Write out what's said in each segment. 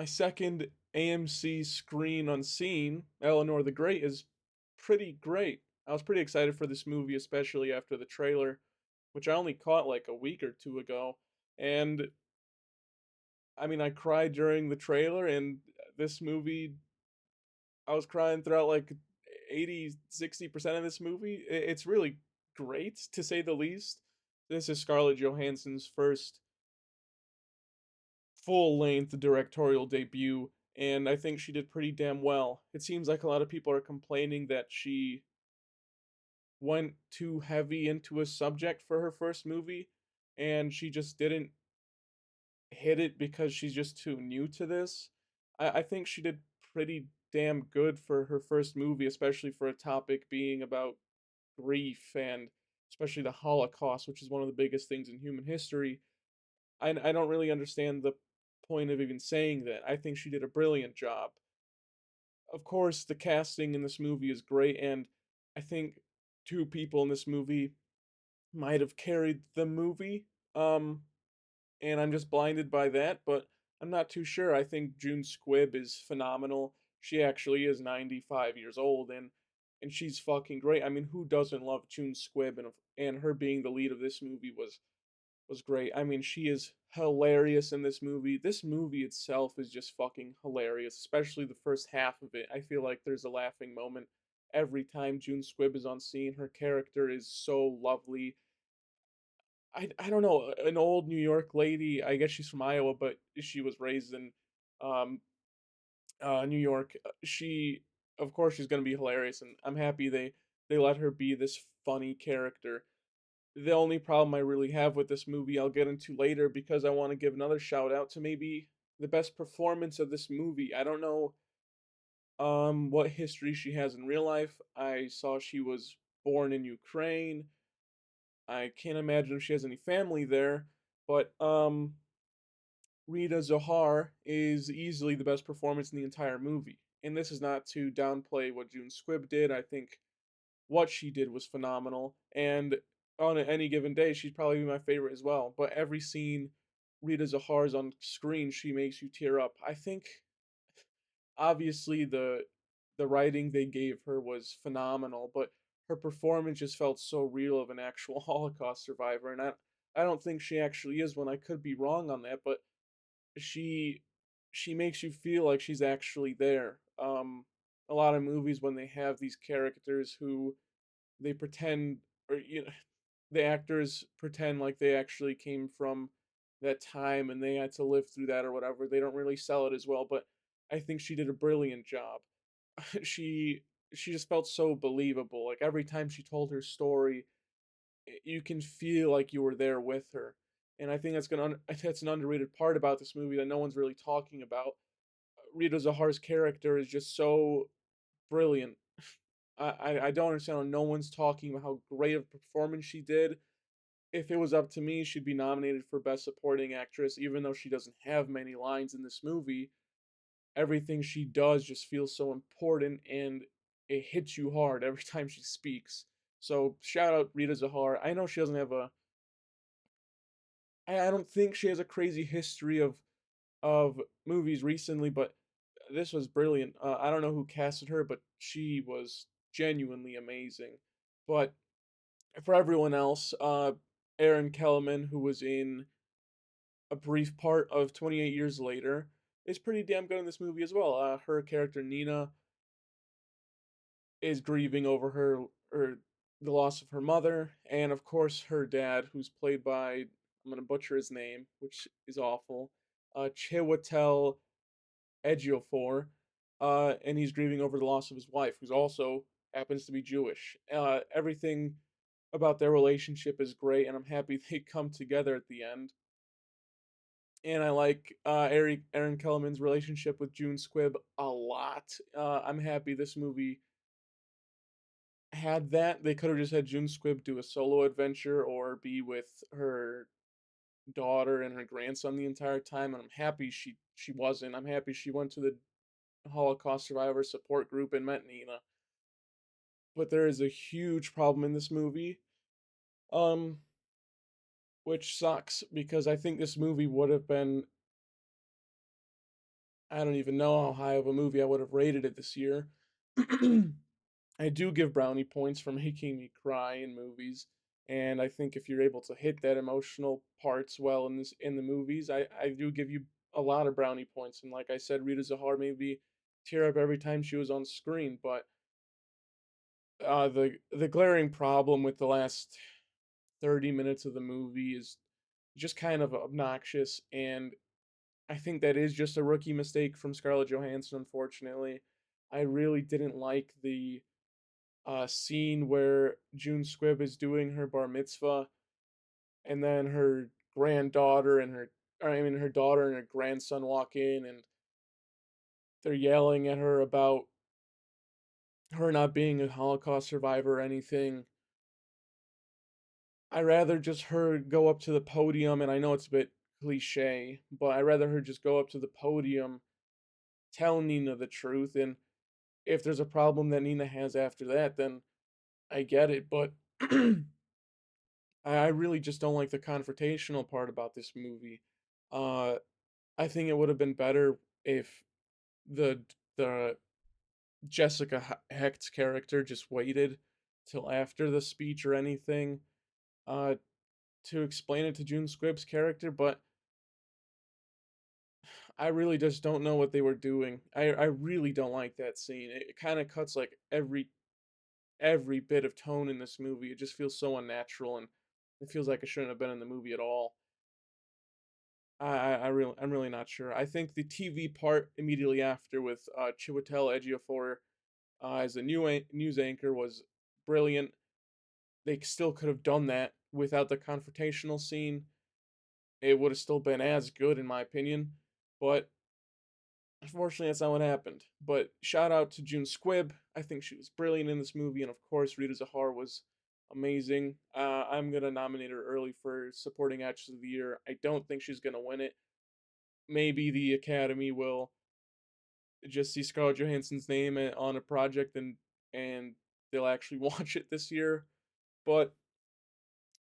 my second AMC screen unseen, Eleanor the Great, is pretty great. I was pretty excited for this movie, especially after the trailer, which I only caught like a week or two ago. And I mean, I cried during the trailer, and this movie, I was crying throughout like 80-60% of this movie. It's really great, to say the least. This is Scarlett Johansson's first full length directorial debut, and I think she did pretty damn well. It seems like a lot of people are complaining that she went too heavy into a subject for her first movie, and she just didn't hit it because she's just too new to this. I think she did pretty damn good for her first movie, especially for a topic being about grief and especially the Holocaust, which is one of the biggest things in human history. I don't really understand the point of even saying that. I think she did a brilliant job. Of course, the casting in this movie is great, and I think two people in this movie might have carried the movie. And I'm just blinded by that, but I'm not too sure. I think June Squibb is phenomenal. She actually is 95 years old, and she's fucking great. I mean, who doesn't love June Squibb, and her being the lead of this movie was great. I mean, she is hilarious in this movie. This movie itself is just fucking hilarious, especially the first half of it. I feel like there's a laughing moment every time June Squibb is on scene. Her character is so lovely. I don't know, an old New York lady. I guess she's from Iowa, but she was raised in um New York. She, of course, she's gonna be hilarious, and I'm happy they let her be this funny character. The only problem I really have with this movie, I'll get into later, because I want to give another shout out to maybe the best performance of this movie. I don't know what history she has in real life. I saw she was born in Ukraine. I can't imagine if she has any family there, but Rita Zohar is easily the best performance in the entire movie. And this is not to downplay what June Squibb did. I think what she did was phenomenal. And on any given day, she'd probably be my favorite as well. But every scene Rita Zohar's on screen, she makes you tear up. I think obviously the writing they gave her was phenomenal, but her performance just felt so real of an actual Holocaust survivor, and I don't think she actually is one. I could be wrong on that, but she she makes you feel like she's actually there. A lot of movies, when they have these characters who they pretend, or the actors pretend like they actually came from that time and they had to live through that or whatever. They don't really sell it as well, but I think she did a brilliant job. she she just felt so believable. Like every time she told her story, you can feel like you were there with her. And I think that's an underrated part about this movie that no one's really talking about. Rita Zahar's character is just so brilliant. I don't understand how no one's talking about how great of a performance she did. If it was up to me, she'd be nominated for Best Supporting Actress, even though she doesn't have many lines in this movie. Everything she does just feels so important, and it hits you hard every time she speaks. So shout out Rita Zahar. I know she doesn't have I don't think she has a crazy history of movies recently, but this was brilliant. I don't know who casted her, but she was genuinely amazing. But for everyone else, Aaron Kellerman, who was in a brief part of 28 Years Later, is pretty damn good in this movie as well. Her character Nina is grieving over her the loss of her mother, and of course her dad, who's played by, I'm gonna butcher his name, which is awful, Chiwetel Ejiofor, and he's grieving over the loss of his wife, who's also happens to be Jewish. Everything about their relationship is great, and I'm happy they come together at the end. And I like Aaron Kellerman's relationship with June Squibb a lot. I'm happy this movie had that. They could have just had June Squibb do a solo adventure or be with her daughter and her grandson the entire time, and I'm happy she wasn't. I'm happy she went to the Holocaust survivor support group and met Nina. But there is a huge problem in this movie, um, which sucks because I think this movie would have been I don't even know how high of a movie I would have rated it this year. I do give brownie points for making me cry in movies, and I think if you're able to hit that emotional parts well in the movies, I do give you a lot of brownie points. And like I said, Rita Zahar made me tear up every time she was on screen. But the glaring problem with the last 30 minutes of the movie is just kind of obnoxious, and I think that is just a rookie mistake from Scarlett Johansson. Unfortunately, I really didn't like the scene where June Squibb is doing her bar mitzvah, and then her granddaughter and her, I mean, her daughter and her grandson walk in, and they're yelling at her about her not being a Holocaust survivor or anything. I rather just her go up to the podium, and I know it's a bit cliche, but I rather her just go up to the podium, tell Nina the truth, and if there's a problem that Nina has after that, then I get it. But I really just don't like the confrontational part about this movie. Uh, I think it would have been better if the the Jessica Hecht's character just waited till after the speech or anything uh, to explain it to June Squibb's character. But I really just don't know what they were doing. I really don't like that scene. It kind of cuts like every bit of tone in this movie. It just feels so unnatural, and it feels like it shouldn't have been in the movie at all. I'm really not sure. I think the TV part immediately after with Chiwetel Ejiofor as a news anchor was brilliant. They still could have done that without the confrontational scene. It would have still been as good in my opinion, but unfortunately that's not what happened. But shout out to June Squibb. I think she was brilliant in this movie, and of course Rita Zahar was amazing. I'm gonna nominate her early for supporting actress of the year. I don't think she's gonna win it. Maybe the Academy will just see Scarlett Johansson's name on a project, and they'll actually watch it this year. But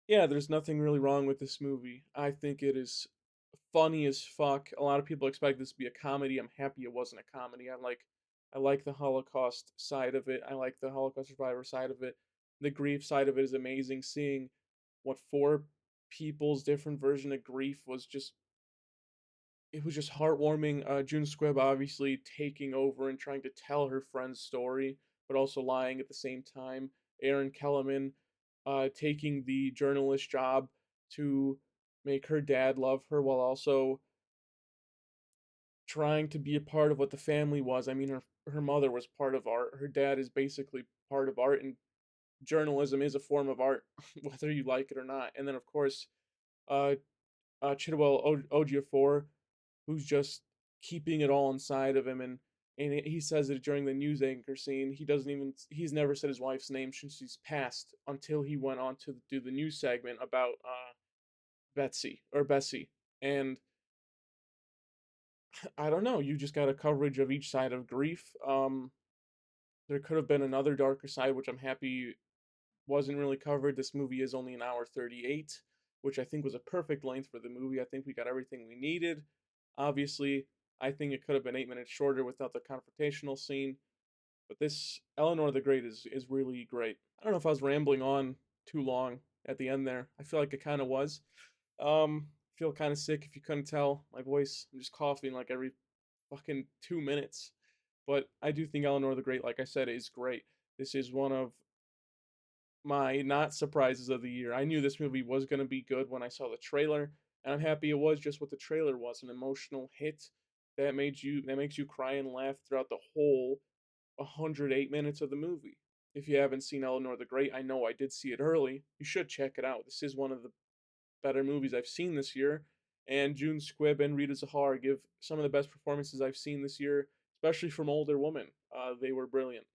yeah, there's nothing really wrong with this movie. I think it is funny as fuck. A lot of people expect this to be a comedy. I'm happy it wasn't a comedy. I like the Holocaust side of it. I like the Holocaust survivor side of it. The grief side of it is amazing. Seeing what four people's different version of grief was just, it was just heartwarming. June Squibb obviously taking over and trying to tell her friend's story, but also lying at the same time. Aaron Kellerman taking the journalist job to make her dad love her while also trying to be a part of what the family was. I mean, her mother was part of art. Her dad is basically part of art, and journalism is a form of art, whether you like it or not. And then, of course, uh, Chidwell Ejiofor, who's just keeping it all inside of him, and he says it during the news anchor scene. He's never said his wife's name since she's passed until he went on to do the news segment about Bessie. And I don't know, you just got a coverage of each side of grief. There could have been another darker side, which I'm happy wasn't really covered. This movie is only an hour 38, which I think was a perfect length for the movie. I think we got everything we needed. Obviously, I think it could have been 8 minutes shorter without the confrontational scene. But this Eleanor the Great is really great. I don't know if I was rambling on too long at the end there. I feel like it kind of was. I feel kind of sick if you couldn't tell. My voice, I'm just coughing like every fucking 2 minutes. But I do think Eleanor the Great, like I said, is great. This is one of my not surprises of the year. I knew this movie was going to be good when I saw the trailer, and I'm happy it was just what the trailer was, an emotional hit that makes you cry and laugh throughout the whole 108 minutes of the movie. If you haven't seen Eleanor the Great, I know I did see it early. You should check it out. This is one of the better movies I've seen this year, and June Squibb and Rita Zahar give some of the best performances I've seen this year, especially from older women. They were brilliant.